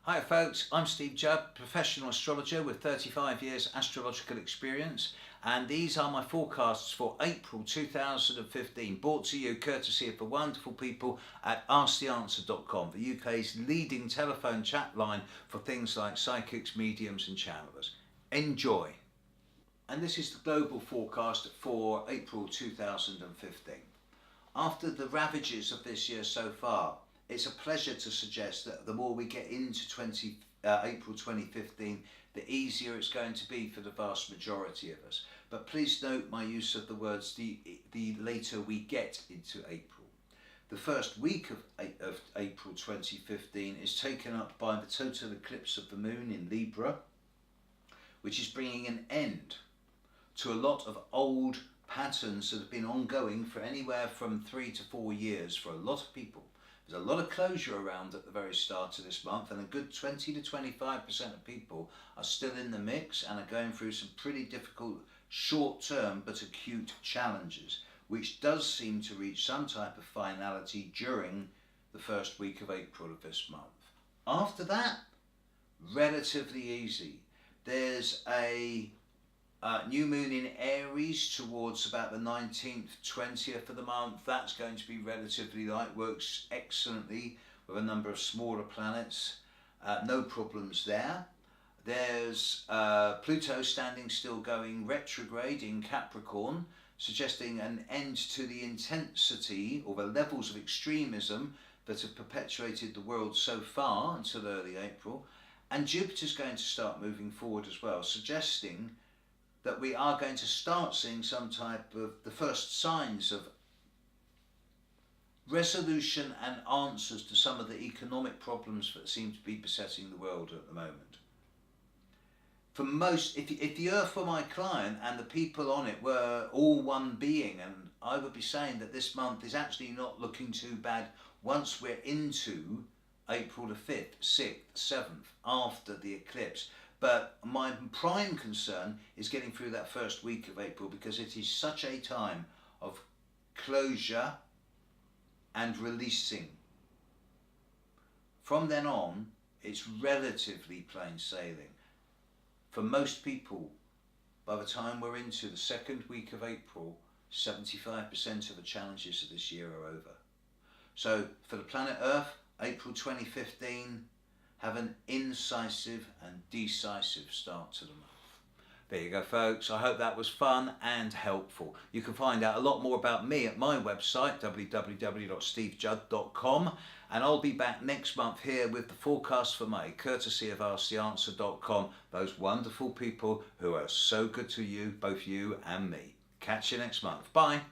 Hi folks, I'm Steve Judd, professional astrologer with 35 years astrological experience, and these are my forecasts for April 2015, brought to you courtesy of the wonderful people at asktheanswer.com, the UK's leading telephone chat line for things like psychics, mediums and channelers. Enjoy! And this is the global forecast for April 2015. After the ravages of this year so far, it's a pleasure to suggest that the more we get into April 2015, the easier it's going to be for the vast majority of us. But please note my use of the words the later we get into April. The first week of April 2015 is taken up by the total eclipse of the moon in Libra, which is bringing an end to a lot of old patterns that have been ongoing for anywhere from 3 to 4 years for a lot of people. There's a lot of closure around at the very start of this month, and a good 20 to 25% of people are still in the mix and are going through some pretty difficult short-term but acute challenges, which does seem to reach some type of finality during the first week of April of this month. After that, relatively easy. There's a new moon in Aries towards about the 19th, 20th of the month. That's going to be relatively light, works excellently with a number of smaller planets. No problems there. There's Pluto standing still going retrograde in Capricorn, suggesting an end to the intensity or the levels of extremism that have perpetuated the world so far until early April. And Jupiter's going to start moving forward as well, suggesting that we are going to start seeing some type of the first signs of resolution and answers to some of the economic problems that seem to be besetting the world at the moment. For most, if the Earth were my client and the people on it were all one being, and I would be saying that this month is actually not looking too bad once we're into April the 5th, 6th, 7th, after the eclipse. But my prime concern is getting through that first week of April, because it is such a time of closure and releasing. From then on, it's relatively plain sailing. For most people, by the time we're into the second week of April, 75% of the challenges of this year are over. So for the planet Earth, April 2015, have an incisive and decisive start to the month. There you go folks, I hope that was fun and helpful. You can find out a lot more about me at my website www.stevejudd.com, and I'll be back next month here with the forecast for May, courtesy of asktheanswer.com, those wonderful people who are so good to you, both you and me. Catch you next month. Bye.